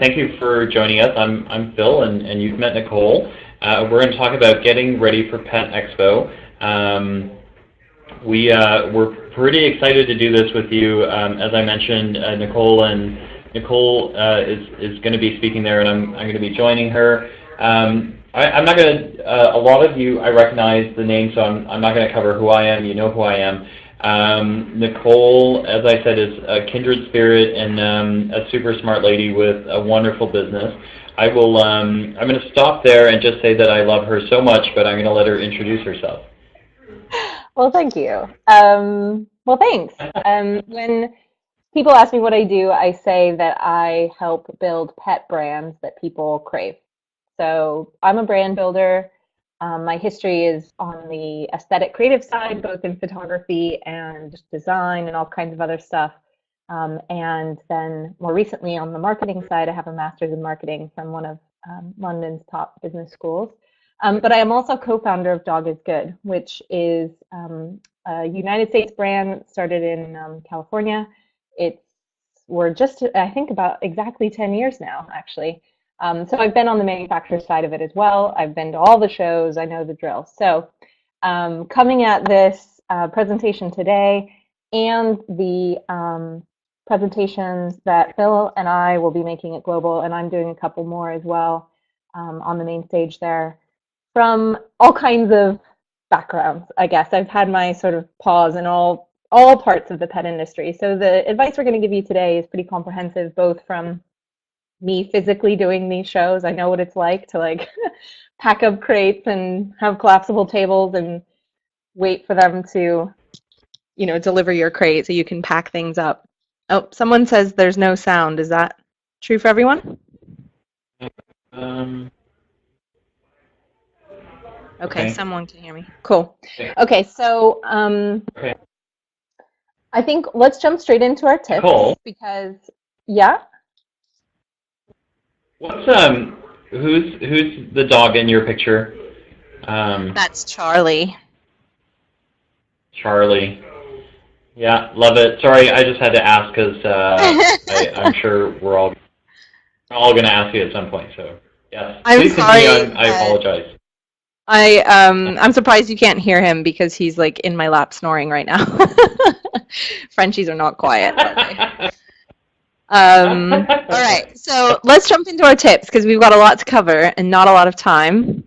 thank you for joining us. I'm Phil, and you've met Nichole. We're going to talk about getting ready for Pet Expo. We're pretty excited to do this with you. As I mentioned, Nichole is going to be speaking there, and I'm going to be joining her. I'm not going to. A lot of you, I recognize the name, so I'm not going to cover who I am. You know who I am. Nichole, as I said, is a kindred spirit and a super smart lady with a wonderful business. I will. I'm going to stop there and just say that I love her so much, but I'm going to let her introduce herself. Well, thank you. Well, thanks. When people ask me what I do, I say that I help build pet brands that people crave. So I'm a brand builder. My history is on the aesthetic creative side, both in photography and design and all kinds of other stuff. And then more recently on the marketing side, I have a master's in marketing from one of London's top business schools. But I am also co-founder of Dog is Good, which is a United States brand started in California. We're just, I think, about exactly 10 years now, actually. So I've been on the manufacturer side of it as well. I've been to all the shows. I know the drill. So coming at this presentation today and the presentations that Phil and I will be making at Global, and I'm doing a couple more as well on the main stage there, from all kinds of backgrounds, I guess. I've had my sort of paws in all parts of the pet industry. So the advice we're going to give you today is pretty comprehensive, both from me physically doing these shows. I know what it's like to pack up crates and have collapsible tables and wait for them to, deliver your crate so you can pack things up. Oh, someone says there's no sound. Is that true for everyone? Okay, someone can hear me. Cool. Okay, so I think let's jump straight into our tips. Cool. Because, yeah? What's who's the dog in your picture? That's Charlie. Charlie. Yeah, love it. Sorry, I just had to ask because I'm sure we're all going to ask you at some point. So yes, I'm sorry. I apologize. I'm surprised you can't hear him because he's in my lap snoring right now. Frenchies are not quiet. All right, so let's jump into our tips because we've got a lot to cover and not a lot of time.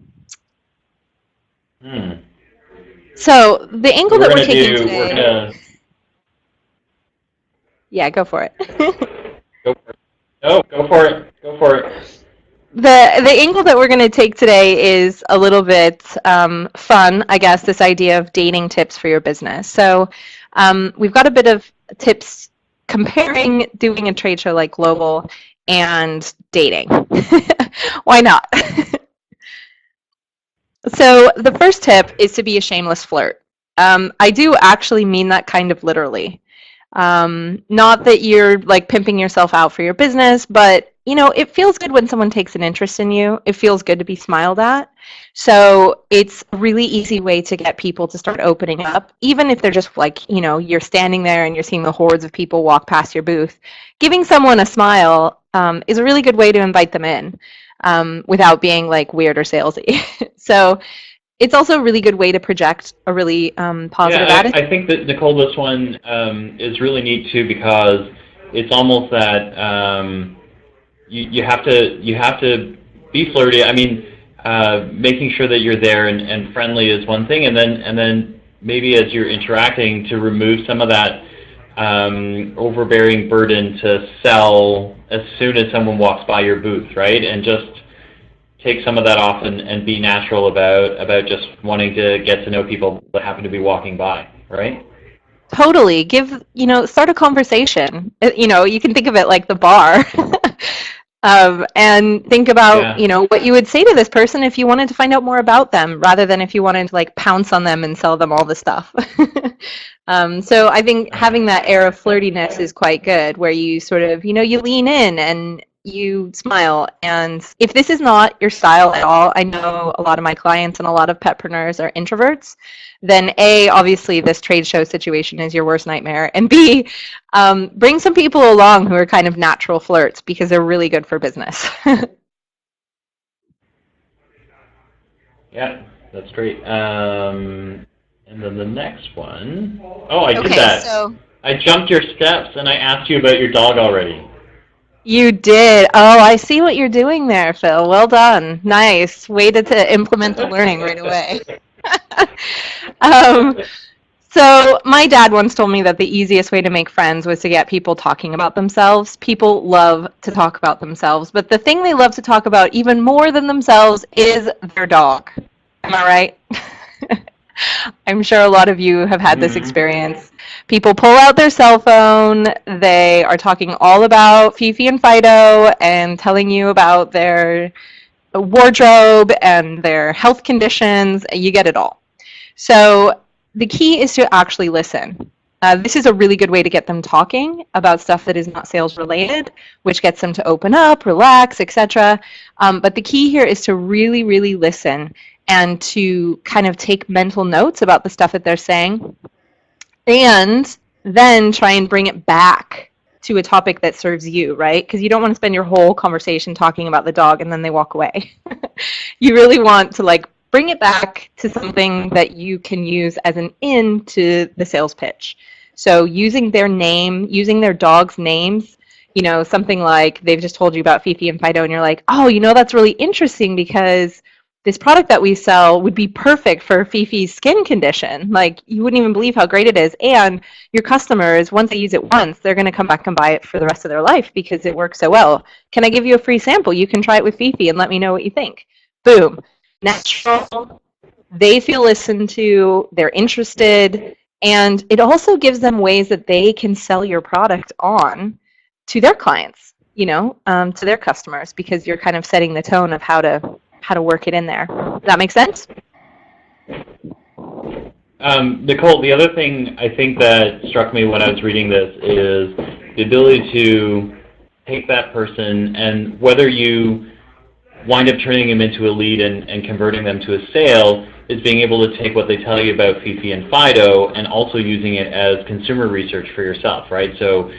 So the angle that we're taking today. Yeah, go for it. Go for it. No, go for it. Go for it. The angle that we're going to take today is a little bit fun, I guess, this idea of dating tips for your business. So we've got a bit of tips comparing doing a trade show like Global and dating. Why not? So the first tip is to be a shameless flirt. I do actually mean that kind of literally. Not that you're pimping yourself out for your business, but it feels good when someone takes an interest in you. It feels good to be smiled at. So it's a really easy way to get people to start opening up, even if they're just you're standing there and you're seeing the hordes of people walk past your booth. Giving someone a smile is a really good way to invite them in without being weird or salesy. So it's also a really good way to project a really positive attitude. I think that, Nichole, this one is really neat too, because it's almost that you have to be flirty. I mean, making sure that you're there and friendly is one thing, and then maybe as you're interacting, to remove some of that overbearing burden to sell as soon as someone walks by your booth, right? And just take some of that off and be natural about just wanting to get to know people that happen to be walking by, right? Totally. Start a conversation. You can think of it like the bar. And think about, what you would say to this person if you wanted to find out more about them, rather than if you wanted to pounce on them and sell them all the stuff. So I think having that air of flirtiness is quite good, where you sort of, you lean in and you smile. And if this is not your style at all, I know a lot of my clients and a lot of petpreneurs are introverts, then A, obviously this trade show situation is your worst nightmare. And B, bring some people along who are kind of natural flirts because they're really good for business. Yeah, that's great. And then the next one. Oh, I did that. So I jumped your steps and I asked you about your dog already. You did. Oh, I see what you're doing there, Phil. Well done. Nice. Way to implement the learning right away. So my dad once told me that the easiest way to make friends was to get people talking about themselves. People love to talk about themselves, but the thing they love to talk about even more than themselves is their dog. Am I right? I'm sure a lot of you have had this experience. People pull out their cell phone, they are talking all about Fifi and Fido and telling you about their wardrobe and their health conditions. You get it all. So the key is to actually listen. This is a really good way to get them talking about stuff that is not sales related, which gets them to open up, relax, etc. But the key here is to really, really listen and to kind of take mental notes about the stuff that they're saying, and then try and bring it back to a topic that serves you, right? Because you don't want to spend your whole conversation talking about the dog and then they walk away. You really want to like bring it back to something that you can use as an in to the sales pitch. So using their name, using their dog's names, you know, something like they've just told you about Fifi and Fido and you're like, oh, you know, that's really interesting because this product that we sell would be perfect for Fifi's skin condition. Like, you wouldn't even believe how great it is. And your customers, once they use it once, they're going to come back and buy it for the rest of their life because it works so well. Can I give you a free sample? You can try it with Fifi and let me know what you think. Boom. Natural. They feel listened to. They're interested. And it also gives them ways that they can sell your product on to their clients, you know, to their customers, because you're kind of setting the tone of how to work it in there. Does that make sense? Nichole, the other thing I think that struck me when I was reading this is the ability to take that person, and whether you wind up turning them into a lead and converting them to a sale, is being able to take what they tell you about Fifi and Fido and also using it as consumer research for yourself, right? So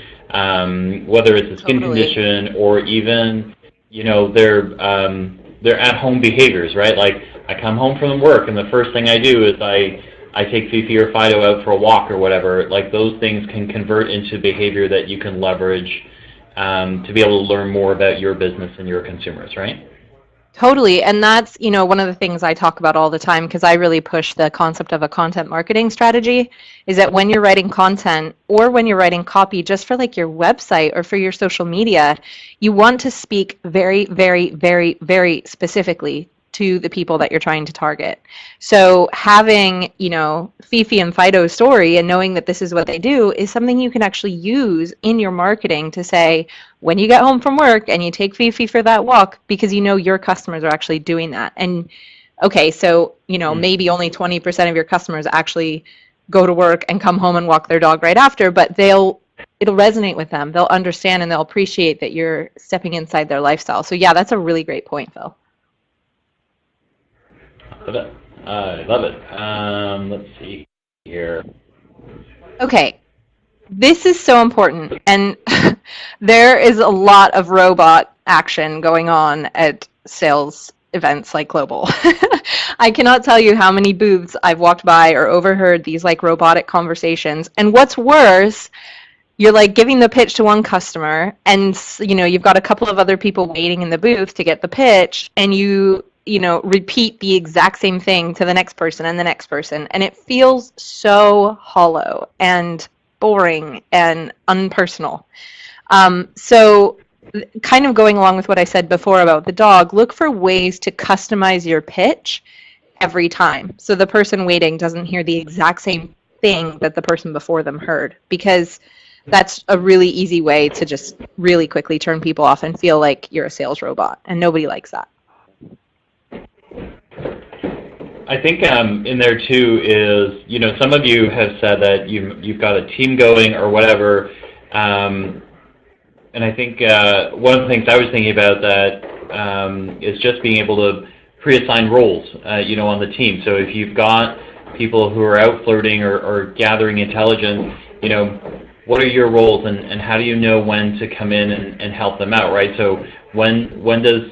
whether it's a skin condition or even, you know, their at-home behaviors, right? Like, I come home from work and the first thing I do is I take Fifi or Fido out for a walk or whatever. Like, those things can convert into behavior that you can leverage to be able to learn more about your business and your consumers, right? Totally. And that's, you know, one of the things I talk about all the time, because I really push the concept of a content marketing strategy, is that when you're writing content or when you're writing copy just for like your website or for your social media, you want to speak very, very, very, very specifically to the people that you're trying to target. So having, you know, Fifi and Fido's story and knowing that this is what they do is something you can actually use in your marketing to say, when you get home from work and you take Fifi for that walk, because you know your customers are actually doing that. And okay, so, you know, maybe only 20% of your customers actually go to work and come home and walk their dog right after, but it'll resonate with them. They'll understand and they'll appreciate that you're stepping inside their lifestyle. So yeah, that's a really great point, Phil. Love it. I love it. Let's see here. Okay, this is so important, and there is a lot of robot action going on at sales events like Global. I cannot tell you how many booths I've walked by or overheard these like robotic conversations. And what's worse, you're like giving the pitch to one customer, and you know you've got a couple of other people waiting in the booth to get the pitch, and you know, repeat the exact same thing to the next person and the next person. And it feels so hollow and boring and unpersonal. So kind of going along with what I said before about the dog, look for ways to customize your pitch every time. So the person waiting doesn't hear the exact same thing that the person before them heard, because that's a really easy way to just really quickly turn people off and feel like you're a sales robot, and nobody likes that. I think in there too is, you know, some of you have said that you've got a team going or whatever. And I think one of the things I was thinking about that is just being able to pre-assign roles, on the team. So if you've got people who are out flirting or gathering intelligence, what are your roles, and how do you know when to come in and help them out, right? So when does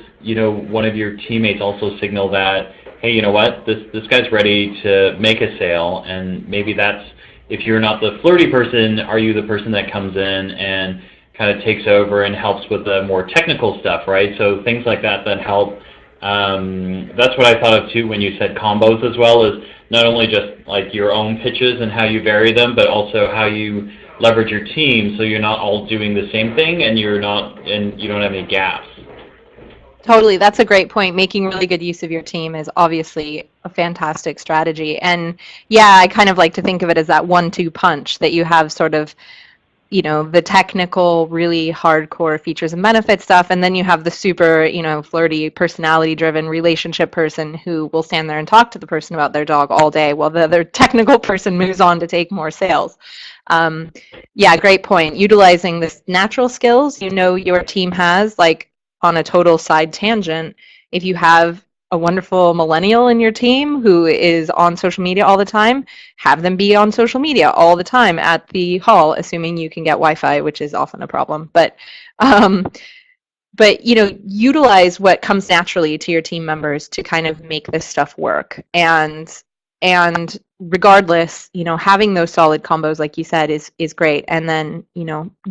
one of your teammates also signal that, hey, you know what, this guy's ready to make a sale, and maybe that's, if you're not the flirty person, are you the person that comes in and kind of takes over and helps with the more technical stuff, right? So things like that help. That's what I thought of too when you said combos as well, is not only just like your own pitches and how you vary them, but also how you leverage your team so you're not all doing the same thing and you don't have any gaps. Totally. That's a great point. Making really good use of your team is obviously a fantastic strategy. And yeah, I kind of like to think of it as that 1-2 punch, that you have sort of, the technical, really hardcore features and benefits stuff, and then you have the super, flirty, personality-driven relationship person who will stand there and talk to the person about their dog all day while the other technical person moves on to take more sales. Yeah, great point. Utilizing this natural skills your team has, like on a total side tangent, if you have a wonderful millennial in your team who is on social media all the time, have them be on social media all the time at the hall, assuming you can get Wi-Fi, which is often a problem. But utilize what comes naturally to your team members to kind of make this stuff work. And regardless, having those solid combos, like you said, is great. And then,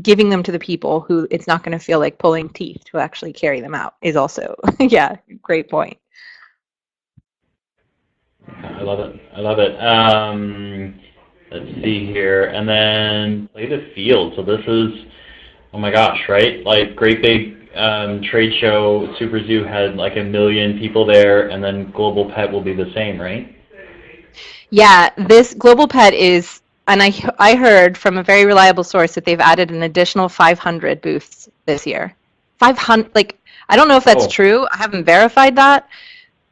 giving them to the people who it's not going to feel like pulling teeth to actually carry them out is also, yeah, great point. I love it. I love it. Let's see here. And then play the field. So this is, oh my gosh, right? Like great big trade show. Super Zoo had like 1 million people there, and then Global Pet will be the same, right? Yeah, this Global Pet is, and I heard from a very reliable source that they've added an additional 500 booths this year. 500, like, I don't know if that's true. I haven't verified that.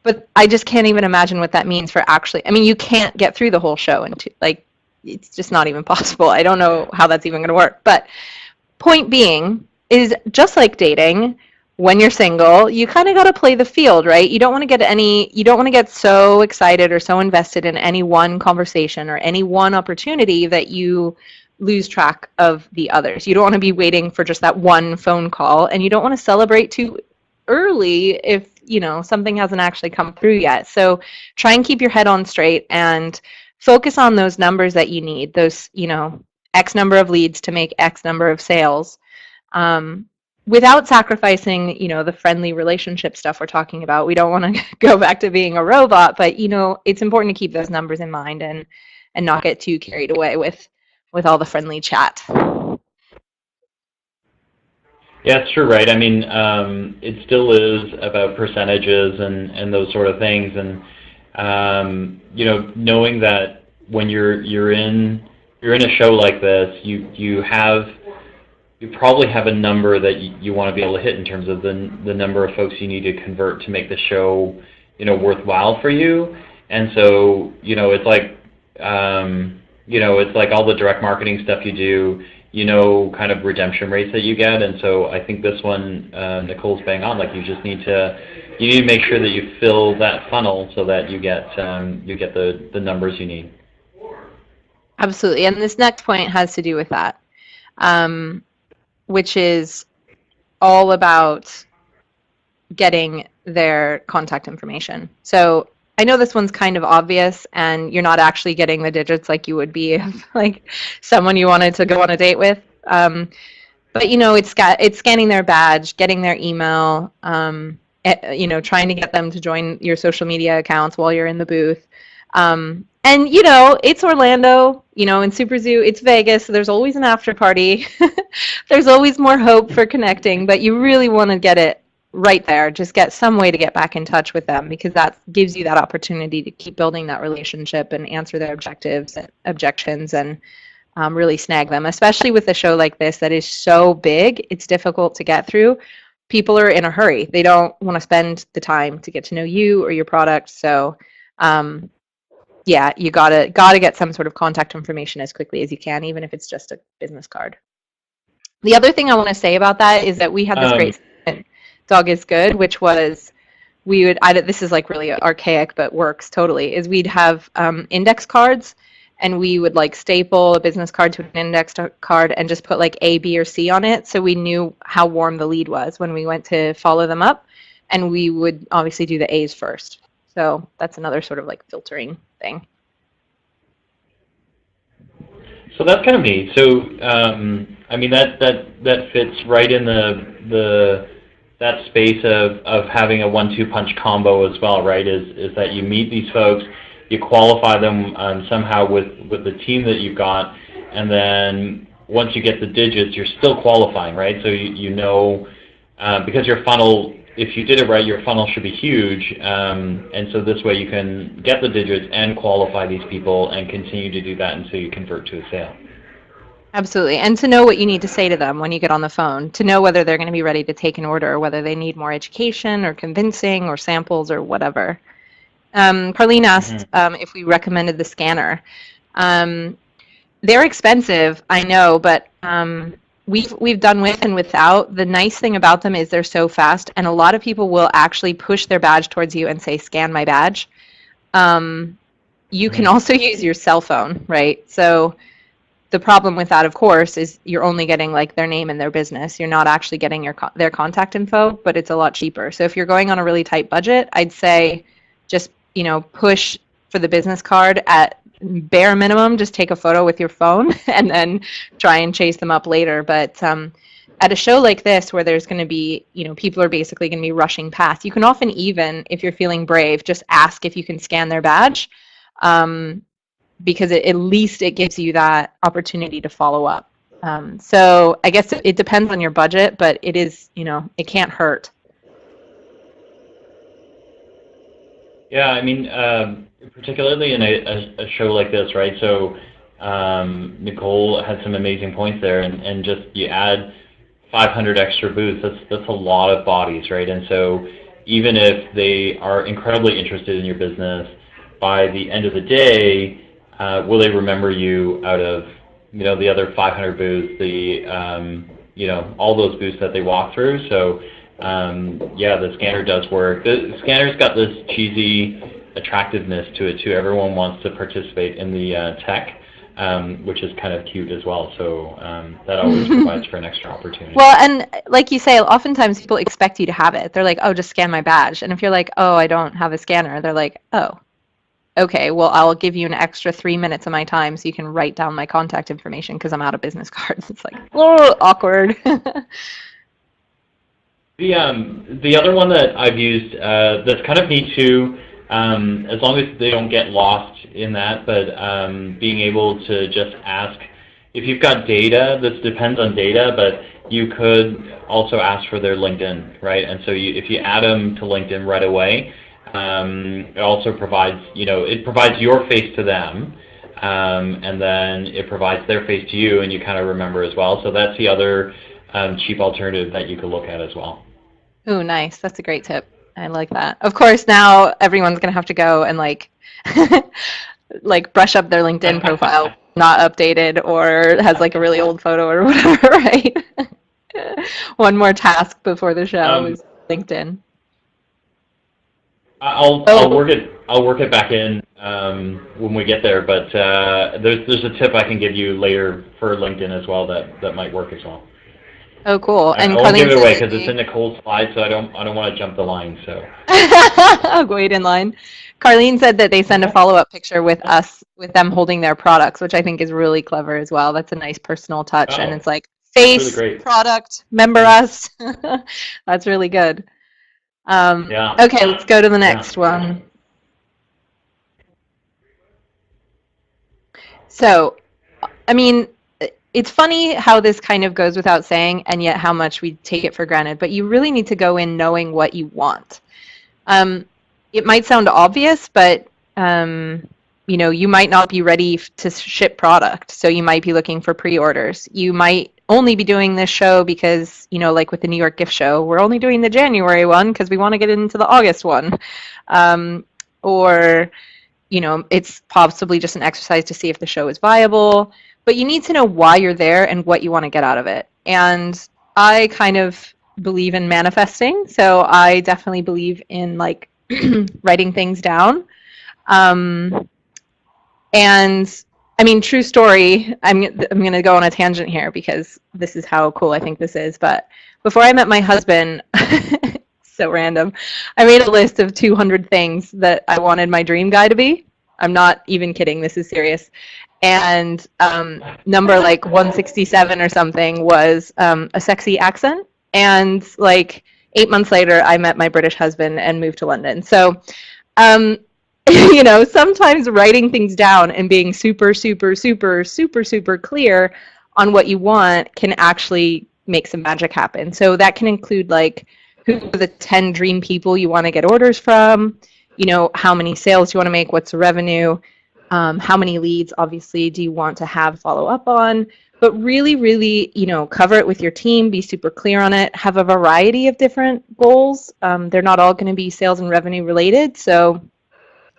But I just can't even imagine what that means for actually, I mean, you can't get through the whole show, and it's just not even possible. I don't know how that's even going to work. But point being is, just like dating, when you're single, you kind of got to play the field, right? You don't want to get so excited or so invested in any one conversation or any one opportunity that you lose track of the others. You don't want to be waiting for just that one phone call, and you don't want to celebrate too early if something hasn't actually come through yet. So try and keep your head on straight and focus on those numbers that you need, those X number of leads to make X number of sales, without sacrificing the friendly relationship stuff we're talking about. We don't want to go back to being a robot, but it's important to keep those numbers in mind and not get too carried away with all the friendly chat. Yeah, it's true, right? I mean, it still is about percentages and those sort of things, and knowing that when you're in a show like this, you probably have a number that you want to be able to hit in terms of the number of folks you need to convert to make the show worthwhile for you. And so it's like it's like all the direct marketing stuff you do. Kind of redemption rates that you get, and so I think this one, Nichole's bang on. Like you need to make sure that you fill that funnel so that you get the numbers you need. Absolutely, and this next point has to do with that, which is all about getting their contact information. So I know this one's kind of obvious, and you're not actually getting the digits like you would be if like someone you wanted to go on a date with. But it's scanning their badge, getting their email, trying to get them to join your social media accounts while you're in the booth. And it's Orlando, in Super Zoo, it's Vegas, so there's always an after party. There's always more hope for connecting, but you really want to get it right there. Just get some way to get back in touch with them, because that gives you that opportunity to keep building that relationship and answer their objections, and really snag them, especially with a show like this that is so big. It's difficult to get through. People are in a hurry. They don't want to spend the time to get to know you or your product. So yeah, you gotta get some sort of contact information as quickly as you can, even if it's just a business card. The other thing I want to say about that is that we had this great segment, Dog is Good, which was this is like really archaic but works totally, is we'd have index cards, and we would like staple a business card to an index card and just put like A, B, or C on it, so we knew how warm the lead was when we went to follow them up, and we would obviously do the A's first. So that's another sort of like filtering thing. So that's kind of neat. So I mean that fits right in that space of having a 1-2 punch combo as well, right? Is that you meet these folks, you qualify them somehow with the team that you've got, and then once you get the digits, you're still qualifying, right? So you know, because your funnel, if you did it right, your funnel should be huge, and so this way you can get the digits and qualify these people and continue to do that until you convert to a sale. Absolutely. And to know what you need to say to them when you get on the phone, to know whether they're going to be ready to take an order, or whether they need more education or convincing or samples or whatever. Carlene asked if we recommended the scanner. They're expensive, I know, but we've done with and without. The nice thing about them is they're so fast, and a lot of people will actually push their badge towards you and say, "Scan my badge." You can also use your cell phone, right? So the problem with that, of course, is you're only getting like their name and their business. You're not actually getting their contact info, but it's a lot cheaper. So if you're going on a really tight budget, I'd say just, push for the business card at bare minimum. Just take a photo with your phone and then try and chase them up later. But at a show like this, where there's going to be, people are basically going to be rushing past, you can often, even if you're feeling brave, just ask if you can scan their badge. Because at least it gives you that opportunity to follow up. So I guess it depends on your budget, but it is, it can't hurt. Yeah, I mean, particularly in a show like this, right? So Nichole had some amazing points there, and just you add 500 extra booths, that's a lot of bodies, right? And so even if they are incredibly interested in your business, by the end of the day, will they remember you out of the other 500 booths, all those booths that they walk through? So yeah, the scanner does work. The scanner's got this cheesy attractiveness to it too. Everyone wants to participate in the tech, which is kind of cute as well. So that always provides for an extra opportunity. Well, and like you say, oftentimes people expect you to have it. They're like, "Oh, just scan my badge." And if you're like, "Oh, I don't have a scanner," they're like, "Oh, okay, well, I'll give you an extra 3 minutes of my time so you can write down my contact information because I'm out of business cards." It's like, oh, awkward. The other one that I've used that's kind of neat too, as long as they don't get lost in that, but being able to just ask if you've got data. This depends on data, but you could also ask for their LinkedIn, right? And so if you add them to LinkedIn right away, it also provides, it provides your face to them, and then it provides their face to you, and you kind of remember as well. So that's the other cheap alternative that you could look at as well. Oh, nice. That's a great tip. I like that. Of course, now everyone's going to have to go and like brush up their LinkedIn profile, not updated, or has like a really old photo or whatever, right? One more task before the show is LinkedIn. I'll work it back in when we get there, but there's a tip I can give you later for LinkedIn as well that might work as well. Oh, cool! And I won't give it away because it's in Nichole's slide, so I don't want to jump the line. So I'll wait in line. Carlene said that they send a follow-up picture with them holding their products, which I think is really clever as well. That's a nice personal touch, and it's like face, really product, member us. That's really good. Yeah. Okay, let's go to the next one. So, I mean, it's funny how this kind of goes without saying, and yet how much we take it for granted. But you really need to go in knowing what you want. It might sound obvious, but you might not be ready to ship product, so you might be looking for pre-orders. You might only be doing this show because, like with the New York gift show, we're only doing the January one because we want to get into the August one. Or, it's possibly just an exercise to see if the show is viable. But you need to know why you're there and what you want to get out of it. And I kind of believe in manifesting, so I definitely believe in like writing things down. Um, and I mean, true story. I'm going to go on a tangent here because this is how cool I think this is. But before I met my husband, so random, I made a list of 200 things that I wanted my dream guy to be. I'm not even kidding. This is serious. And number like 167 or something was a sexy accent. And like 8 months later, I met my British husband and moved to London. So um, you know, sometimes writing things down and being super, super, super, super, super clear on what you want can actually make some magic happen. So that can include like who are the 10 dream people you want to get orders from, you know, how many sales you want to make, what's the revenue, how many leads obviously do you want to have follow up on, but really, really, you know, cover it with your team, be super clear on it, have a variety of different goals. They're not all going to be sales and revenue related. So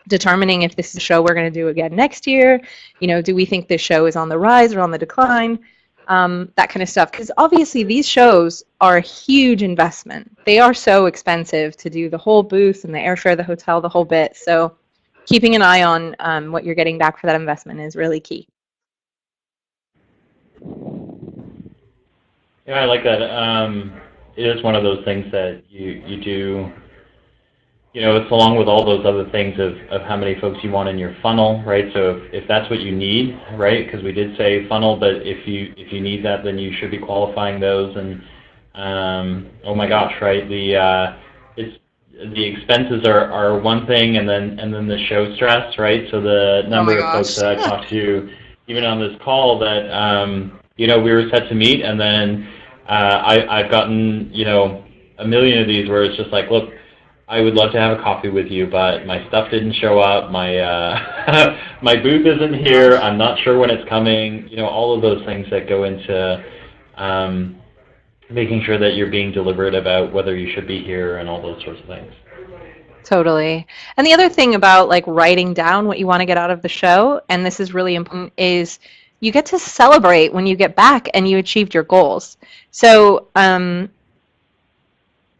determining if this is a show we're going to do again next year, you know, do we think this show is on the rise or on the decline, that kind of stuff. Because obviously these shows are a huge investment. They are so expensive to do the whole booth and the airfare, the hotel, the whole bit. So keeping an eye on what you're getting back for that investment is really key. Yeah, I like that. It is one of those things that you do. You know, it's along with all those other things of how many folks you want in your funnel, right? So if that's what you need, right? Because we did say funnel, but if you need that, then you should be qualifying those. And oh my gosh, right? The expenses are one thing, and then the show stress, right? So the number of folks that I talked to, even on this call, that you know, we were set to meet, and then I've gotten, you know, a million of these where it's just like, look, I would love to have a coffee with you, but my stuff didn't show up. My my booth isn't here. I'm not sure when it's coming. You know, all of those things that go into making sure that you're being deliberate about whether you should be here and all those sorts of things. Totally. And the other thing about like writing down what you want to get out of the show, and this is really important, is you get to celebrate when you get back and you achieved your goals. So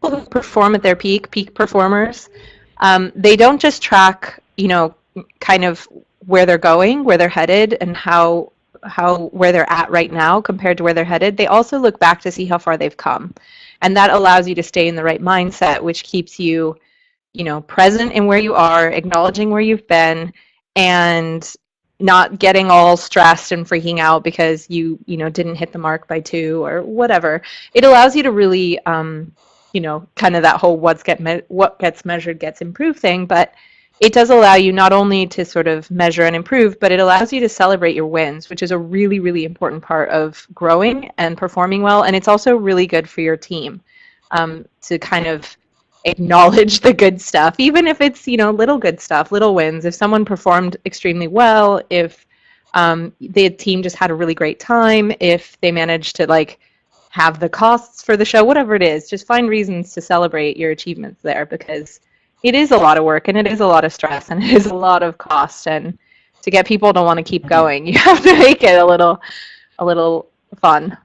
people who perform at their peak performers, they don't just track, you know, kind of where they're going, where they're headed, and how where they're at right now compared to where they're headed. They also look back to see how far they've come, and that allows you to stay in the right mindset, which keeps you, you know, present in where you are, acknowledging where you've been, and not getting all stressed and freaking out because you know, didn't hit the mark by 2 or whatever. It allows you to really you know, kind of that whole what gets measured gets improved thing, but it does allow you not only to sort of measure and improve, but it allows you to celebrate your wins, which is a really, really important part of growing and performing well. And it's also really good for your team to kind of acknowledge the good stuff, even if it's, you know, little good stuff, little wins. If someone performed extremely well, if the team just had a really great time, if they managed to like have the costs for the show, whatever it is, just find reasons to celebrate your achievements there, because it is a lot of work and it is a lot of stress and it is a lot of cost, and to get people to want to keep going, you have to make it a little fun.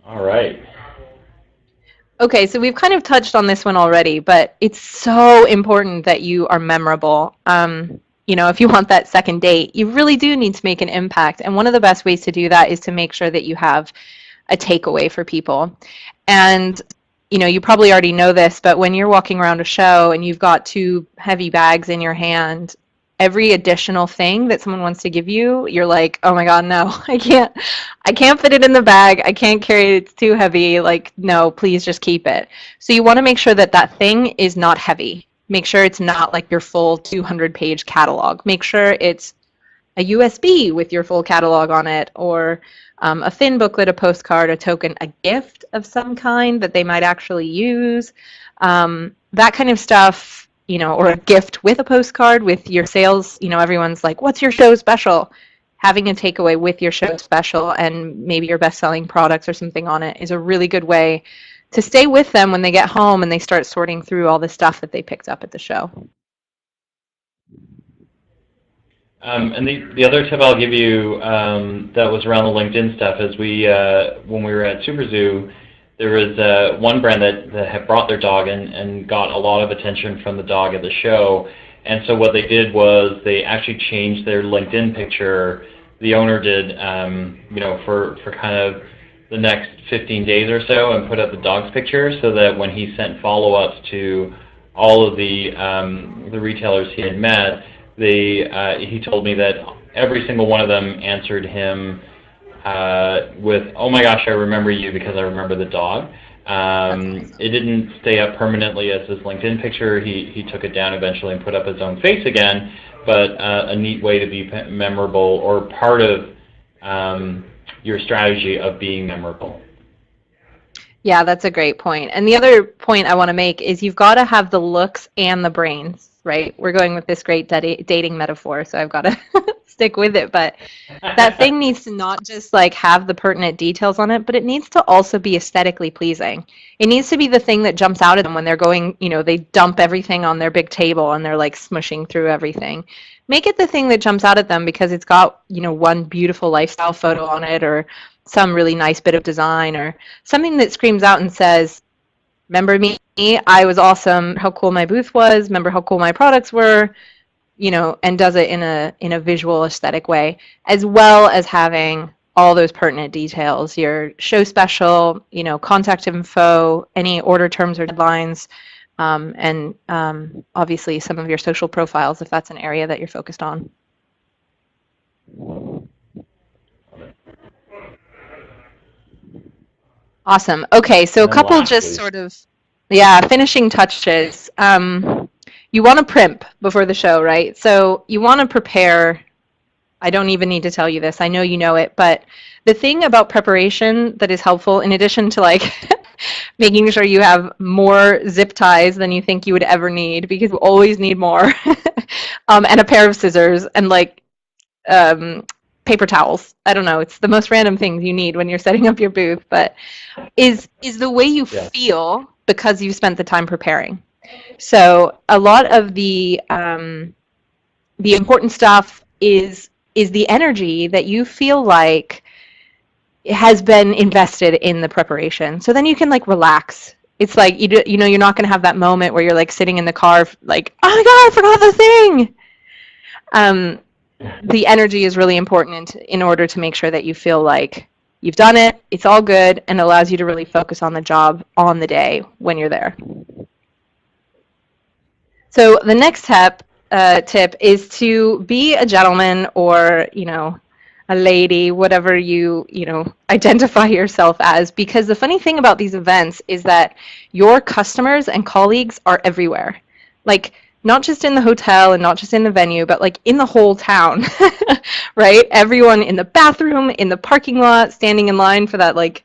All right. Okay, so we've kind of touched on this one already, but it's so important that you are memorable. You know, if you want that second date, you really do need to make an impact. And one of the best ways to do that is to make sure that you have a takeaway for people. And, you know, you probably already know this, but when you're walking around a show and you've got 2 heavy bags in your hand, every additional thing that someone wants to give you, you're like, oh my God, no, I can't fit it in the bag. I can't carry it. It's too heavy. Like, no, please just keep it. So you want to make sure that that thing is not heavy. Make sure it's not like your full 200-page catalog. Make sure it's a USB with your full catalog on it, or a thin booklet, a postcard, a token, a gift of some kind that they might actually use. That kind of stuff, you know, or a gift with a postcard with your sales. You know, everyone's like, what's your show special? Having a takeaway with your show special and maybe your best-selling products or something on it is a really good way to stay with them when they get home and they start sorting through all the stuff that they picked up at the show. And the other tip I'll give you that was around the LinkedIn stuff is when we were at Super Zoo, there was one brand that had brought their dog and got a lot of attention from the dog at the show. And so what they did was they actually changed their LinkedIn picture. The owner did, for kind of the next 15 days or so, and put up the dog's picture so that when he sent follow-ups to all of the retailers he had met, he told me that every single one of them answered him with, "Oh my gosh, I remember you because I remember the dog." It didn't stay up permanently as his LinkedIn picture. He took it down eventually and put up his own face again, but a neat way to be memorable, or part of your strategy of being memorable. Yeah, that's a great point. And the other point I want to make is you've got to have the looks and the brains, right? We're going with this great dating metaphor, so I've got to stick with it. But that thing needs to not just like have the pertinent details on it, but it needs to also be aesthetically pleasing. It needs to be the thing that jumps out at them when they're going, they dump everything on their big table and they're like smushing through everything. Make it the thing that jumps out at them because it's got, one beautiful lifestyle photo on it, or some really nice bit of design, or something that screams out and says, "Remember me? I was awesome. How cool my booth was. Remember how cool my products were," and does it in a visual aesthetic way, as well as having all those pertinent details, your show special, contact info, any order terms or deadlines, and obviously some of your social profiles if that's an area that you're focused on. Awesome. Okay, so a couple just sort of, finishing touches. You want to primp before the show, right? So you want to prepare. I don't even need to tell you this. I know you know it, but the thing about preparation that is helpful, in addition to like making sure you have more zip ties than you think you would ever need, because you always need more, and a pair of scissors and like paper towels. I don't know. It's the most random things you need when you're setting up your booth, but is the way you feel because you spent the time preparing. So a lot of the important stuff is the energy that you feel like has been invested in the preparation. So then you can like relax. It's like you're not going to have that moment where you're like sitting in the car like, "Oh my God, I forgot the thing." The energy is really important in order to make sure that you feel like you've done it, it's all good, and allows you to really focus on the job on the day when you're there. So the next tip is to be a gentleman, or a lady, whatever you identify yourself as, because the funny thing about these events is that your customers and colleagues are everywhere. Like, not just in the hotel and not just in the venue, but like in the whole town, right? Everyone in the bathroom, in the parking lot, standing in line for that like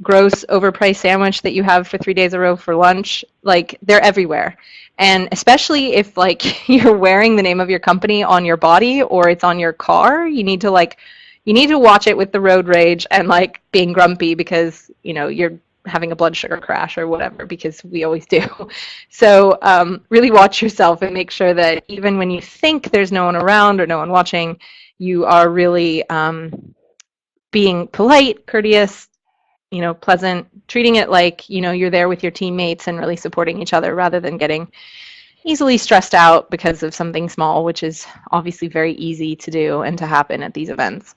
gross overpriced sandwich that you have for 3 days in a row for lunch, like they're everywhere. And especially if like you're wearing the name of your company on your body or it's on your car, you need to watch it with the road rage and like being grumpy because, you're having a blood sugar crash or whatever, because we always do. So really watch yourself and make sure that even when you think there's no one around or no one watching, you are really being polite, courteous, pleasant, treating it like, you're there with your teammates and really supporting each other, rather than getting easily stressed out because of something small, which is obviously very easy to do and to happen at these events.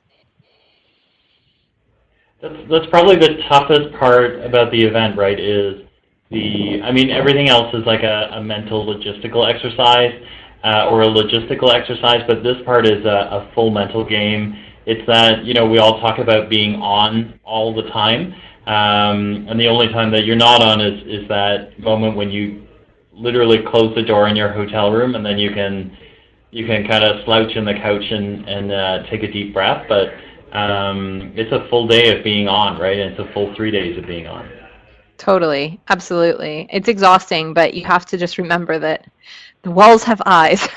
That's probably the toughest part about the event, right? Everything else is like a mental logistical exercise or a logistical exercise, but this part is a full mental game. It's that, we all talk about being on all the time, and the only time that you're not on is that moment when you literally close the door in your hotel room, and then you can kind of slouch in the couch and take a deep breath, but it's a full day of being on, right? And it's a full 3 days of being on. Totally. Absolutely. It's exhausting, but you have to just remember that the walls have eyes.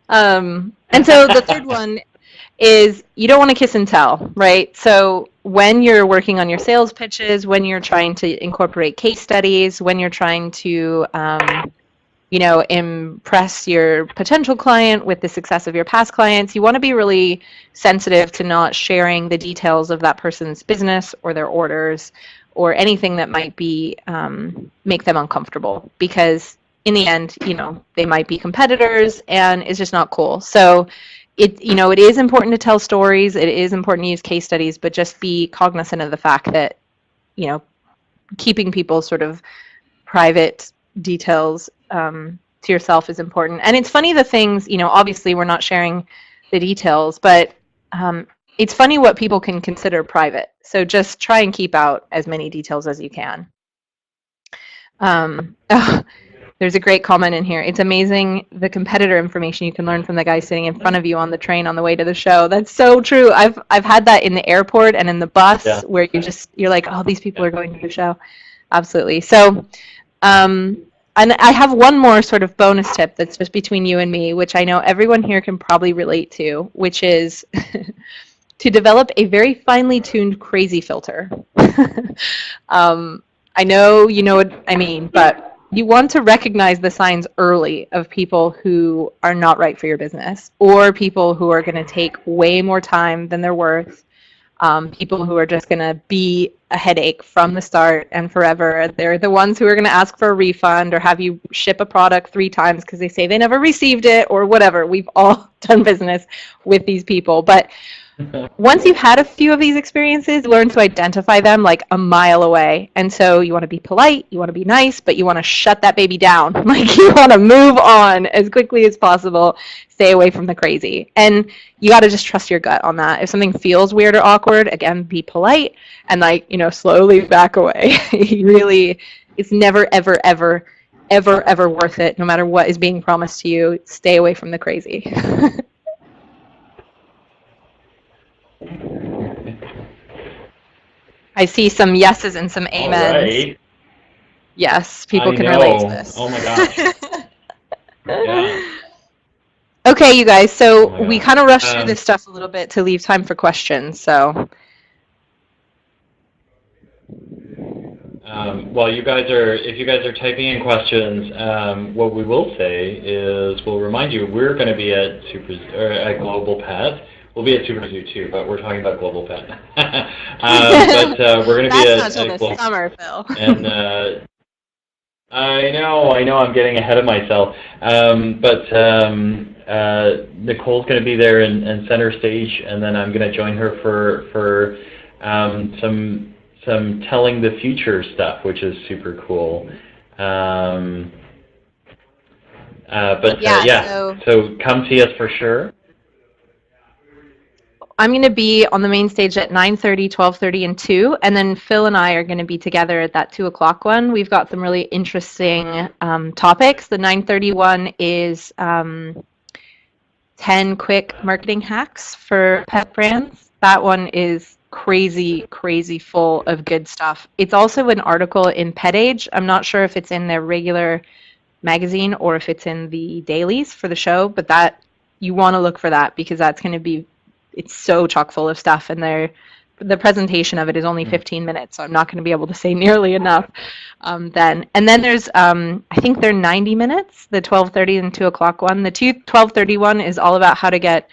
And so the third one is you don't want to kiss and tell, right? So when you're working on your sales pitches, when you're trying to incorporate case studies, when you're trying to impress your potential client with the success of your past clients. You want to be really sensitive to not sharing the details of that person's business or their orders or anything that might be make them uncomfortable, because in the end, they might be competitors and it's just not cool. So it is important to tell stories. It is important to use case studies, but just be cognizant of the fact that, keeping people's sort of private details to yourself is important. And it's funny, the things, obviously we're not sharing the details, but it's funny what people can consider private. So just try and keep out as many details as you can. There's a great comment in here. It's amazing the competitor information you can learn from the guy sitting in front of you on the train on the way to the show. That's so true. I've had that in the airport and in the bus, where you're like, oh, these people are going to the show. Absolutely. So, and I have one more sort of bonus tip that's just between you and me, which I know everyone here can probably relate to, which is to develop a very finely tuned crazy filter. I know you know what I mean, but you want to recognize the signs early of people who are not right for your business, or people who are going to take way more time than they're worth, people who are just going to be a headache from the start and forever. They're the ones who are going to ask for a refund or have you ship a product 3 times because they say they never received it or whatever. We've all done business with these people. But once you've had a few of these experiences, learn to identify them like a mile away. And so you want to be polite, you want to be nice, but you want to shut that baby down. Like, you want to move on as quickly as possible. Stay away from the crazy. And you got to just trust your gut on that. If something feels weird or awkward, again, be polite and slowly back away. Really, it's never, ever, ever, ever, ever worth it. No matter what is being promised to you, stay away from the crazy. I see some yeses and some amens. Right. Yes, people can relate to this. Oh my gosh. Yeah. Okay, you guys, so we kind of rushed through this stuff a little bit to leave time for questions, so. Well, if you guys are typing in questions, what we will say is we'll remind you we're going to be at Global Pet. We'll be at Super Zoo too, but we're talking about Global Pet. But we're going to be at Global Pet summer, Phil. And I know, I'm getting ahead of myself. But Nichole's going to be there in center stage, and then I'm going to join her for some telling the future stuff, which is super cool. So come see us for sure. I'm going to be on the main stage at 9:30, 12:30, and 2, and then Phil and I are going to be together at that 2 o'clock one. We've got some really interesting topics. The 9:30 one is 10 quick marketing hacks for pet brands. That one is crazy, crazy full of good stuff. It's also an article in Pet Age. I'm not sure if it's in their regular magazine or if it's in the dailies for the show, but that you want to look for that, because that's going to be, it's so chock full of stuff, and the presentation of it is only 15 minutes, so I'm not going to be able to say nearly enough then. And then there's, I think they're 90 minutes, the 12:30 and 2 o'clock one. The 12:30 one is all about how to get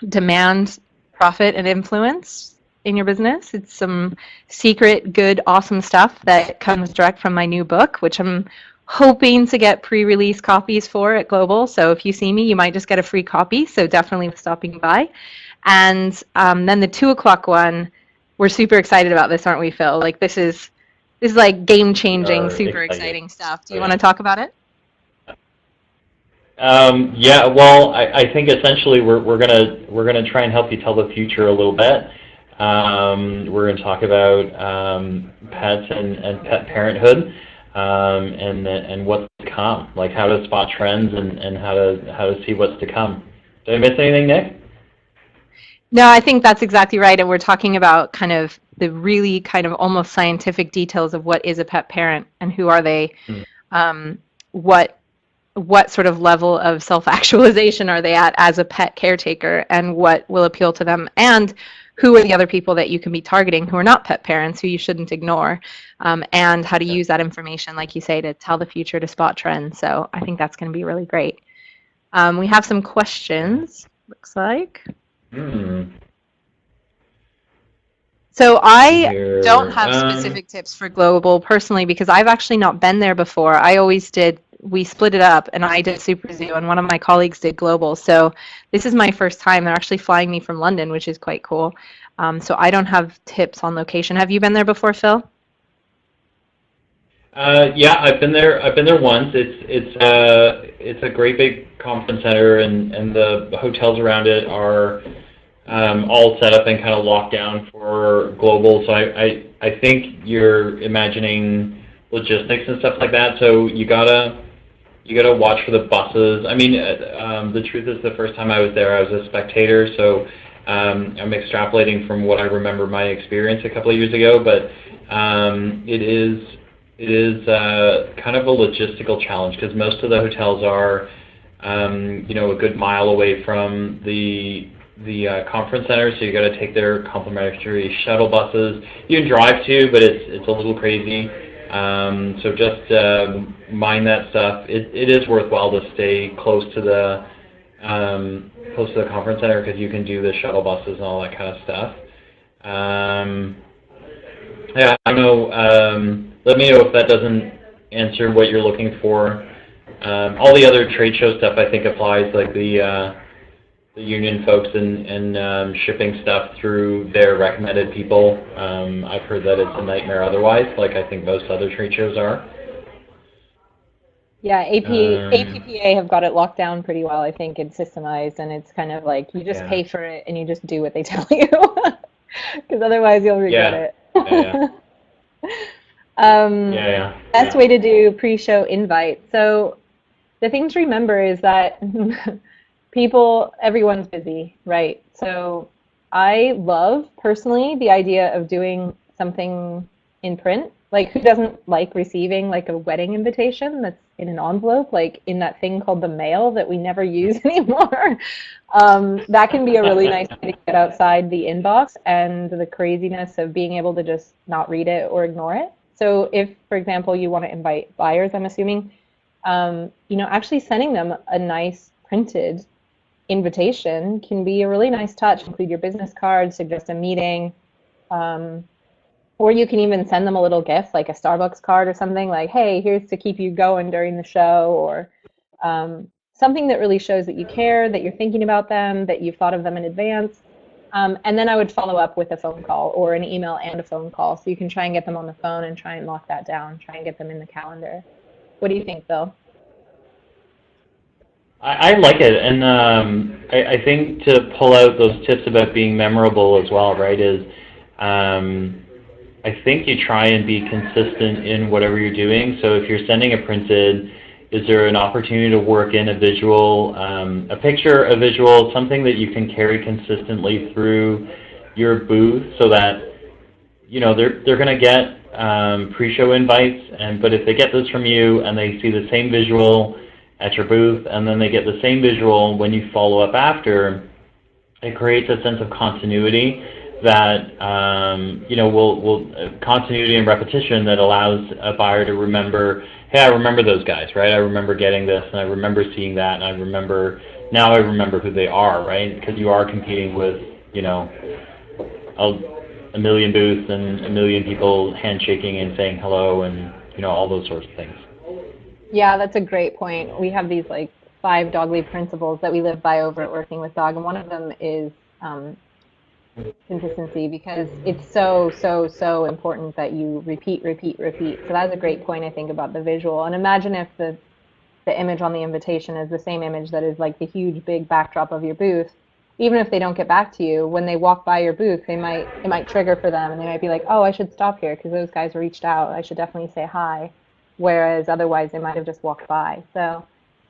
demand, profit, and influence in your business. It's some secret, good, awesome stuff that comes direct from my new book, which I'm hoping to get pre-release copies for at Global. So if you see me, you might just get a free copy. So definitely stopping by. And then the 2 o'clock one, we're super excited about this, aren't we, Phil? Like, this is like game-changing, super exciting stuff. Do you want to talk about it? Yeah. Well, I think essentially we're gonna try and help you tell the future a little bit. We're going to talk about pets and pet parenthood. And what's to come, like how to spot trends and how to see what's to come. Did I miss anything, Nick? No, I think that's exactly right. And we're talking about kind of the really kind of almost scientific details of what is a pet parent and who are they, what sort of level of self-actualization are they at as a pet caretaker, and what will appeal to them, and who are the other people that you can be targeting who are not pet parents, who you shouldn't ignore, and how to use that information, like you say, to tell the future, to spot trends. So I think that's going to be really great. We have some questions, looks like. So I don't have specific tips for Global personally because I've actually not been there before. I always did, we split it up and I did Super Zoo and one of my colleagues did Global. So this is my first time. They're actually flying me from London, which is quite cool. So I don't have tips on location. Have you been there before, Phil? Yeah, I've been there. I've been there once. It's a great big conference center, and the hotels around it are all set up and kind of locked down for Global. So I think you're imagining logistics and stuff like that. So you gotta watch for the buses. I mean, the truth is, the first time I was there, I was a spectator. So I'm extrapolating from what I remember my experience a couple of years ago, but it is kind of a logistical challenge because most of the hotels are, a good mile away from the conference center, so you got to take their complimentary shuttle buses. You can drive too, but it's a little crazy. So just mind that stuff. It is worthwhile to stay close to the conference center because you can do the shuttle buses and all that kind of stuff. Yeah, I don't know. Let me know if that doesn't answer what you're looking for. All the other trade show stuff I think applies, like the union folks and shipping stuff through their recommended people. I've heard that it's a nightmare otherwise, like I think most other trade shows are. Yeah, APPA have got it locked down pretty well, I think, and systemized, and it's kind of like you just pay for it and you just do what they tell you, because otherwise you'll regret it. Best way to do pre-show invite. So the thing to remember is that everyone's busy, right? So I love personally the idea of doing something in print. Like, who doesn't like receiving like a wedding invitation that's in an envelope, like in that thing called the mail that we never use anymore? That can be a really nice way to get outside the inbox and the craziness of being able to just not read it or ignore it. So if, for example, you want to invite buyers, I'm assuming, actually sending them a nice printed invitation can be a really nice touch. Include your business card, suggest a meeting, or you can even send them a little gift, like a Starbucks card or something, like, hey, here's to keep you going during the show, or something that really shows that you care, that you're thinking about them, that you've thought of them in advance. And then I would follow up with a phone call or an email and a phone call, so you can try and get them on the phone and try and lock that down, try and get them in the calendar. What do you think, Bill? I like it, and I think to pull out those tips about being memorable as well, right, is I think you try and be consistent in whatever you're doing. So if you're sending a printed, is there an opportunity to work in a visual, a picture, a visual, something that you can carry consistently through your booth so that, they're going to get pre-show invites, but if they get this from you and they see the same visual at your booth and then they get the same visual when you follow up after, it creates a sense of continuity that, will continuity and repetition that allows a buyer to remember, hey, I remember those guys, right? I remember getting this, and I remember seeing that, and I remember who they are, right? Because you are competing with, a million booths and a million people handshaking and saying hello and, all those sorts of things. Yeah, that's a great point. We have these 5 dog lead principles that we live by over at Working with Dog, and one of them is consistency, because it's so important that you repeat. So that's a great point, I think, about the visual. And imagine if the image on the invitation is the same image that is like the huge big backdrop of your booth. Even if they don't get back to you, when they walk by your booth, it might trigger for them, and they might be like, oh, I should stop here because those guys reached out. I should definitely say hi. Whereas otherwise they might have just walked by. So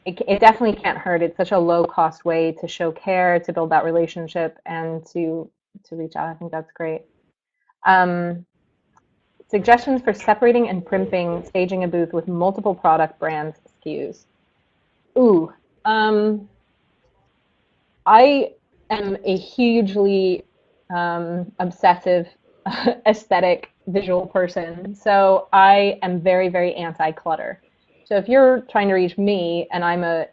it definitely can't hurt. It's such a low-cost way to show care, to build that relationship, and to reach out. I think that's great. Suggestions for separating and primping staging a booth with multiple product brands SKUs. Ooh, I am a hugely obsessive aesthetic visual person. So I am very, very anti-clutter. So if you're trying to reach me, and a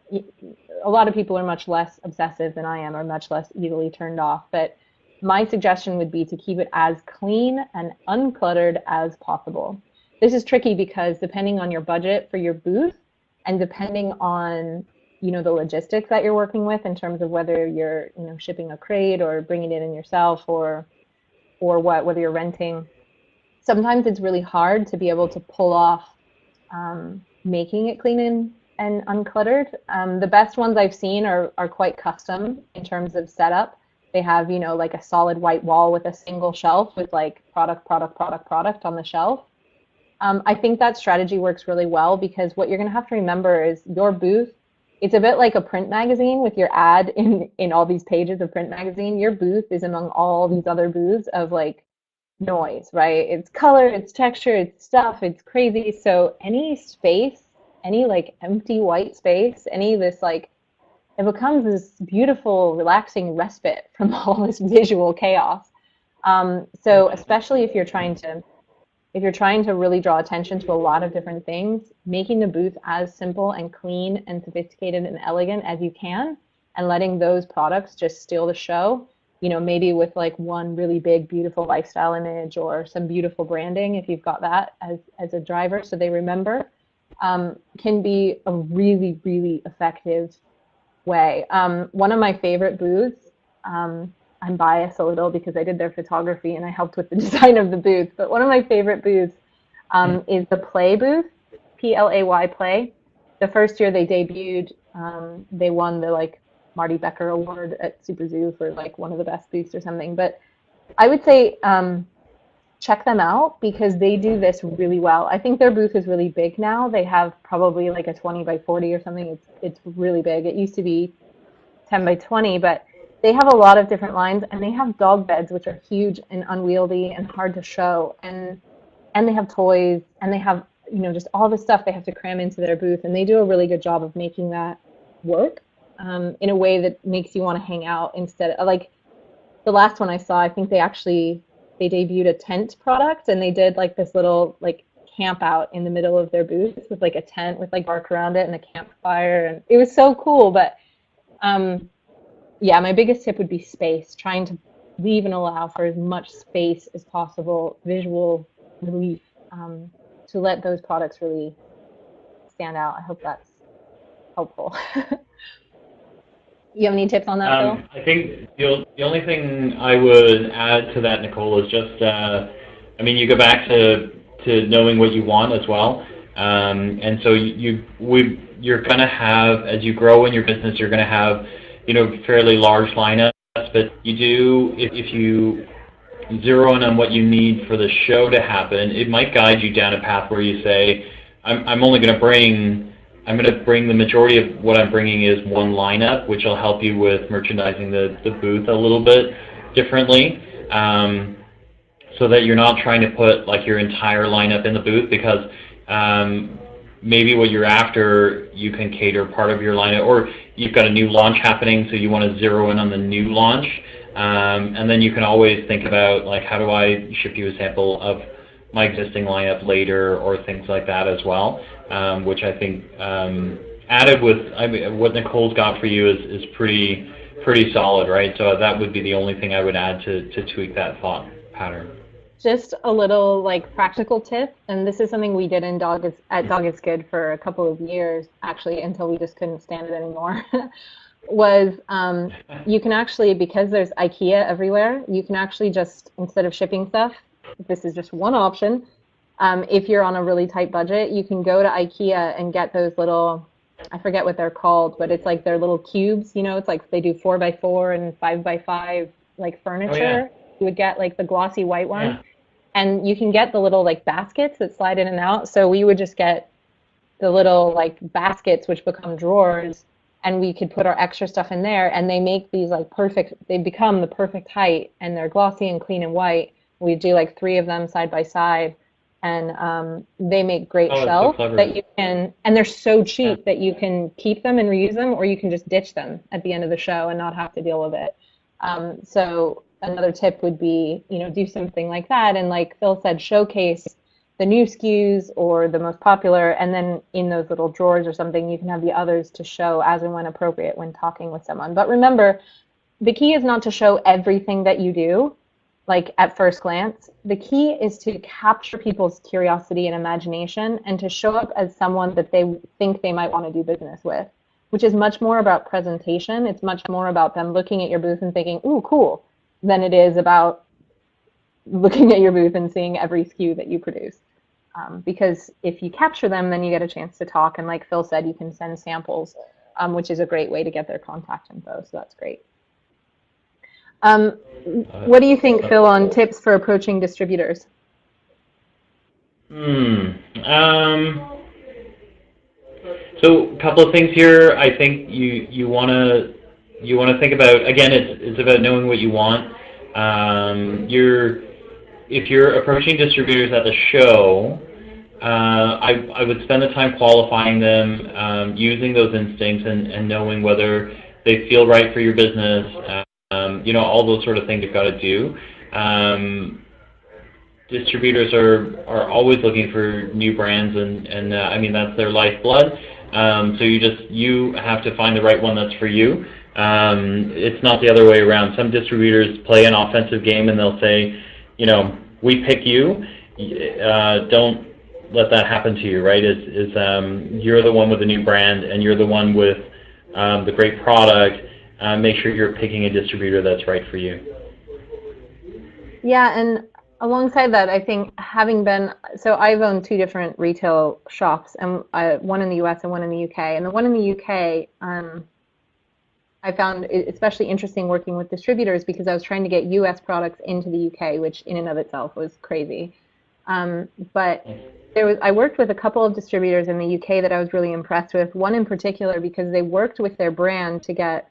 lot of people are much less obsessive than I am, or much less easily turned off, but my suggestion would be to keep it as clean and uncluttered as possible. This is tricky because depending on your budget for your booth and depending on the logistics that you're working with in terms of whether you're shipping a crate or bringing it in yourself or whether you're renting, sometimes it's really hard to be able to pull off making it clean and uncluttered. The best ones I've seen are quite custom in terms of setup. They have, like a solid white wall with a single shelf with like product, product, product, product on the shelf. I think that strategy works really well because what you're going to have to remember is your booth, it's a bit like a print magazine with your ad in all these pages of print magazine. Your booth is among all these other booths of like noise, right? It's color, it's texture, it's stuff, it's crazy. So any space, any like empty white space, any of this like, it becomes this beautiful, relaxing respite from all this visual chaos. So especially if you're trying to really draw attention to a lot of different things, making the booth as simple and clean and sophisticated and elegant as you can, and letting those products just steal the show, maybe with like one really big, beautiful lifestyle image or some beautiful branding, if you've got that as a driver so they remember, can be a really, really effective way. One of my favorite booths, I'm biased a little because I did their photography and I helped with the design of the booth, but one of my favorite booths is the Play booth, Play Play. The first year they debuted, they won the like Marty Becker Award at Super Zoo for like one of the best booths or something. But I would say check them out because they do this really well. I think their booth is really big now. They have probably like a 20 by 40 or something. It's really big. It used to be 10 by 20, but they have a lot of different lines, and they have dog beds, which are huge and unwieldy and hard to show. And they have toys, and they have, just all the stuff they have to cram into their booth. And they do a really good job of making that work in a way that makes you want to hang out instead of, like, the last one I saw, I think they debuted a tent product, and they did like this little like camp out in the middle of their booth with like a tent with like bark around it and a campfire, and it was so cool. But yeah, my biggest tip would be space, trying to leave and allow for as much space as possible, visual relief, to let those products really stand out. I hope that's helpful. You have any tips on that, Phil? I think the only thing I would add to that, Nichole, is just, you go back to knowing what you want as well. And so you're going to have, as you grow in your business, you're going to have, fairly large lineups. But if you zero in on what you need for the show to happen, it might guide you down a path where you say, I'm going to bring the majority of what I'm bringing is one lineup, which will help you with merchandising the booth a little bit differently, so that you're not trying to put like your entire lineup in the booth, because maybe what you're after, you can cater part of your lineup, or you've got a new launch happening, so you want to zero in on the new launch, and then you can always think about, like, how do I ship you a sample of my existing lineup later, or things like that as well, which I think added with what Nichole's got for you is pretty solid, right? So that would be the only thing I would add to tweak that thought pattern. Just a little like practical tip, and this is something we did at Dog Is Good for a couple of years, actually, until we just couldn't stand it anymore, was you can actually, because there's IKEA everywhere, you can actually just, instead of shipping stuff, this is just one option, if you're on a really tight budget, you can go to IKEA and get those little, I forget what they're called, but it's like their little cubes, it's like they do 4x4 and 5x5 like furniture. Oh, yeah. You would get like the glossy white one. Yeah. And you can get the little like baskets that slide in and out. So we would just get the little like baskets, which become drawers, and we could put our extra stuff in there, and they make these like they become the perfect height, and they're glossy and clean and white. We do like 3 of them side by side, and they make great shelves that you can, and they're so cheap that you can keep them and reuse them, or you can just ditch them at the end of the show and not have to deal with it. So another tip would be, do something like that. And like Phil said, showcase the new SKUs or the most popular. And then in those little drawers or something, you can have the others to show as and when appropriate when talking with someone. But remember, the key is not to show everything that you do, like at first glance. The key is to capture people's curiosity and imagination and to show up as someone that they think they might want to do business with, which is much more about presentation. It's much more about them looking at your booth and thinking, ooh, cool, than it is about looking at your booth and seeing every SKU that you produce. Because if you capture them, then you get a chance to talk. And like Phil said, you can send samples, which is a great way to get their contact info. So that's great. What do you think, Phil, on tips for approaching distributors? So a couple of things here. I think you want to think about, again, it's about knowing what you want. If you're approaching distributors at the show, I would spend the time qualifying them, using those instincts and knowing whether they feel right for your business. All those sort of things you've got to do. Distributors are always looking for new brands, and I mean, that's their lifeblood. So you have to find the right one that's for you. It's not the other way around. Some distributors play an offensive game and they'll say, we pick you. Don't let that happen to you, right? You're the one with the new brand and you're the one with the great product. Make sure you're picking a distributor that's right for you. Yeah, and alongside that, I think so I've owned two different retail shops, and one in the US and one in the UK. And the one in the UK, I found it especially interesting working with distributors because I was trying to get US products into the UK, which in and of itself was crazy. But I worked with a couple of distributors in the UK that I was really impressed with. One in particular because they worked with their brand to get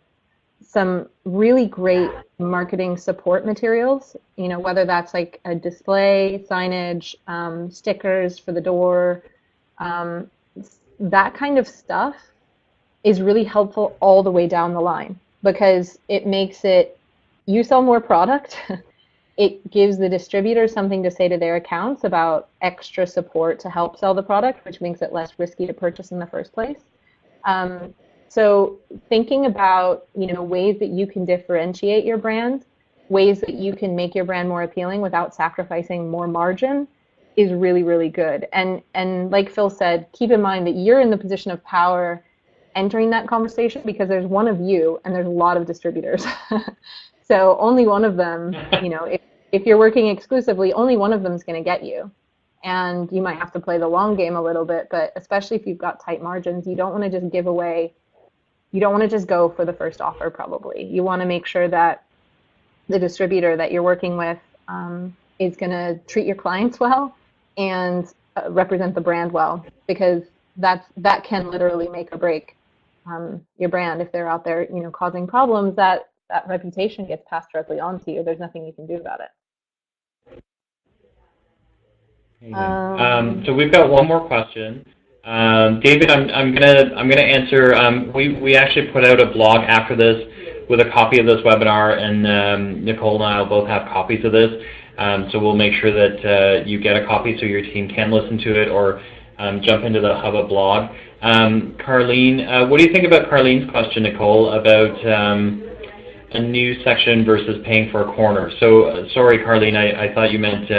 some really great marketing support materials, whether that's like a display, signage, stickers for the door, that kind of stuff is really helpful all the way down the line because it makes you sell more product. It gives the distributor something to say to their accounts about extra support to help sell the product, which makes it less risky to purchase in the first place. So thinking about, ways that you can differentiate your brand, ways that you can make your brand more appealing without sacrificing more margin is really, really good. And like Phil said, keep in mind that you're in the position of power entering that conversation because there's one of you and there's a lot of distributors. So only one of them, if you're working exclusively, only one of them is going to get you. And you might have to play the long game a little bit, but especially if you've got tight margins, you don't want to just give away. You don't want to just go for the first offer, probably. You want to make sure that the distributor that you're working with is going to treat your clients well and represent the brand well, because that can literally make or break your brand. If they're out there, causing problems, that reputation gets passed directly on to you. There's nothing you can do about it. So we've got one more question. David, I'm gonna answer. We actually put out a blog after this with a copy of this webinar, and Nichole and I will both have copies of this. So we'll make sure that you get a copy so your team can listen to it or jump into the Hubba blog. Carlene, what do you think about Carlene's question, Nichole, about a new section versus paying for a corner? So sorry, Carlene, I thought you meant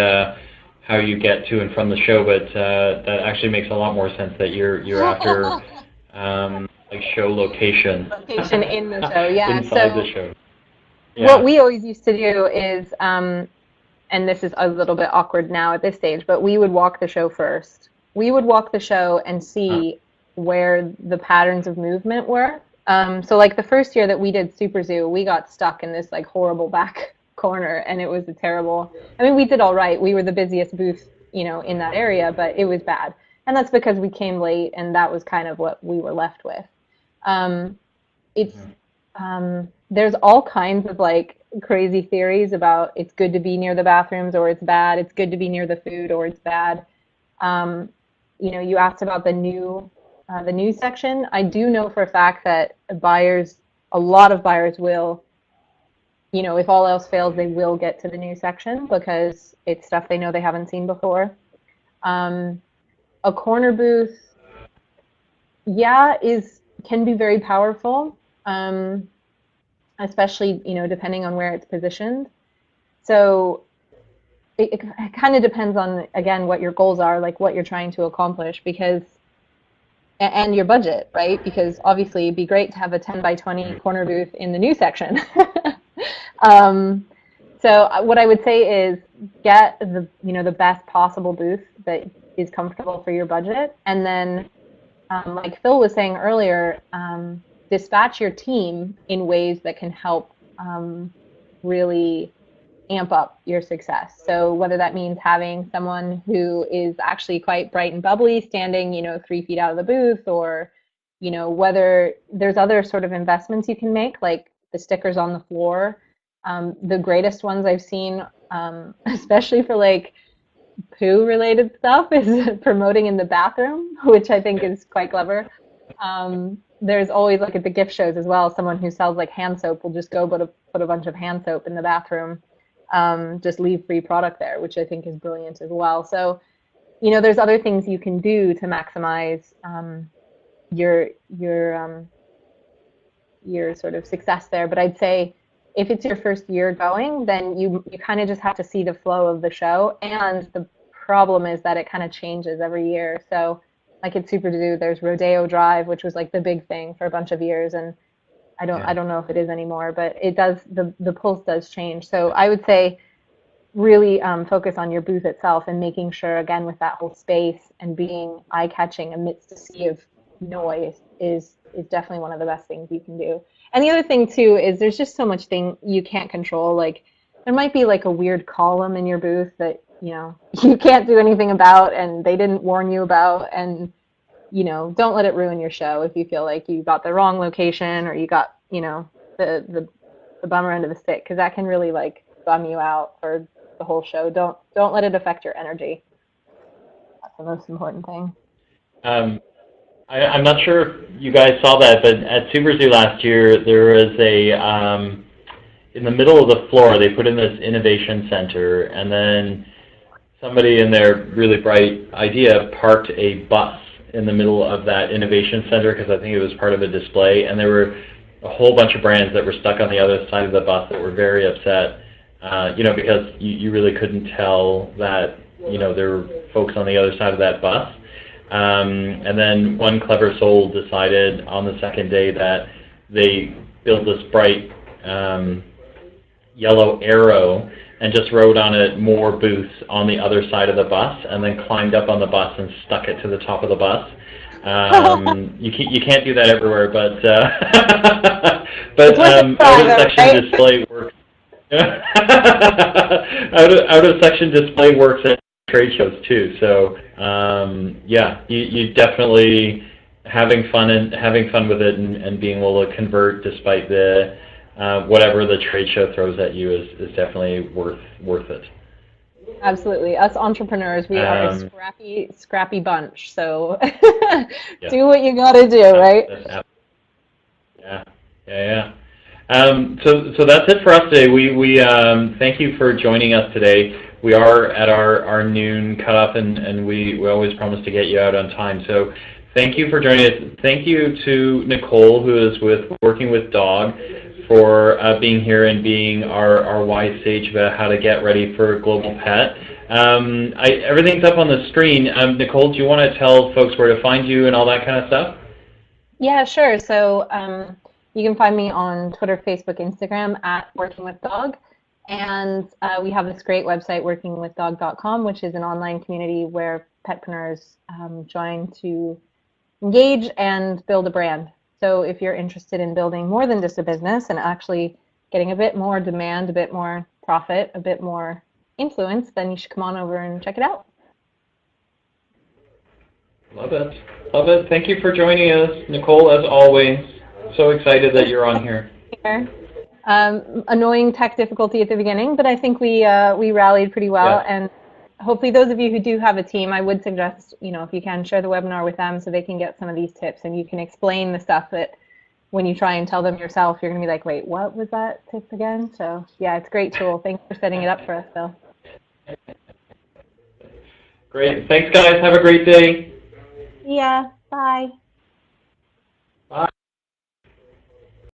how you get to and from the show, but that actually makes a lot more sense that you're after like show location. Location in the show, yeah. Inside the show. Yeah. What we always used to do is, and this is a little bit awkward now at this stage, but we would walk the show first. We would walk the show and see where the patterns of movement were. So like the first year that we did Super Zoo, we got stuck in this like horrible back corner, and it was a terrible. I mean, we did all right. We were the busiest booth, in that area, but it was bad, and that's because we came late, and that was kind of what we were left with. There's all kinds of like crazy theories about it's good to be near the bathrooms or it's bad. It's good to be near the food or it's bad. You asked about the news section. I do know for a fact that a lot of buyers will you know, if all else fails, they will get to the new section because it's stuff they know they haven't seen before. A corner booth, yeah, can be very powerful, especially, you know, depending on where it's positioned. So it kind of depends on, again, what your goals are, like what you're trying to accomplish, because and your budget, right? Because obviously it'd be great to have a 10 by 20 corner booth in the new section. um, so what I would say is get the, you know, the best possible booth that is comfortable for your budget, and then like Phil was saying earlier, dispatch your team in ways that can help really amp up your success. So whether that means having someone who is actually quite bright and bubbly standing, you know, 3 feet out of the booth, or, you know, whether there's other sort of investments you can make, like the stickers on the floor. The greatest ones I've seen, especially for like poo related stuff, is promoting in the bathroom, which I think is quite clever. There's always, like at the gift shows as well, someone who sells like hand soap will just go put a bunch of hand soap in the bathroom, just leave free product there, which I think is brilliant as well. So, you know, there's other things you can do to maximize your your sort of success there. But I'd say if it's your first year going, then you kind of just have to see the flow of the show. And the problem is that it kind of changes every year. So like at Super Do, there's Rodeo Drive, which was like the big thing for a bunch of years, and I don't know if it is anymore, but it does, the pulse does change. So I would say really focus on your booth itself and making sure, again, with that whole space and being eye-catching amidst a sea of noise is definitely one of the best things you can do. And the other thing too is there's just so much thing you can't control. Like there might be like a weird column in your booth that, you know, you can't do anything about and they didn't warn you about, and you know, don't let it ruin your show if you feel like you got the wrong location or you got, you know, the bummer end of the stick, because that can really like bum you out for the whole show. Don't let it affect your energy. That's the most important thing. I'm not sure if you guys saw that, but at Super Zoo last year, there was a, in the middle of the floor, they put in this innovation center, and then somebody in their really bright idea parked a bus in the middle of that innovation center, because I think it was part of a display, and there were a whole bunch of brands that were stuck on the other side of the bus that were very upset, you know, because you really couldn't tell that, you know, there were folks on the other side of that bus. And then one clever soul decided on the second day that they built this bright yellow arrow and just wrote on it more booths on the other side of the bus, and then climbed up on the bus and stuck it to the top of the bus. You can't do that everywhere, but out of section display works. out of section display works at trade shows too. So yeah, you definitely having fun with it and being able to convert despite the whatever the trade show throws at you is definitely worth it. Absolutely. Us entrepreneurs, we are a scrappy bunch. So yeah. Do what you got to do, right? Yeah. So that's it for us today. We thank you for joining us today. We are at our noon cutoff, and we always promise to get you out on time. So thank you for joining us. Thank you to Nichole, who is working with Dog, for being here and being our wise sage about how to get ready for Global Pet. Everything's up on the screen. Nichole, do you want to tell folks where to find you and all that kind of stuff? Yeah, sure. So you can find me on Twitter, Facebook, Instagram at Working with Dog. And we have this great website, workingwithdog.com, which is an online community where petpreneurs join to engage and build a brand. So if you're interested in building more than just a business and actually getting a bit more demand, a bit more profit, a bit more influence, then you should come on over and check it out. Love it. Thank you for joining us, Nichole, as always. So excited that you're on here. Annoying tech difficulty at the beginning, but I think we rallied pretty well. Yeah. And hopefully those of you who do have a team, I would suggest, you know, if you can, share the webinar with them so they can get some of these tips and you can explain the stuff that when you try and tell them yourself, you're going to be like, wait, what was that tip again? So yeah, it's a great tool. Thanks for setting it up for us, Phil. Great. Thanks, guys. Have a great day. Yeah, bye. Bye.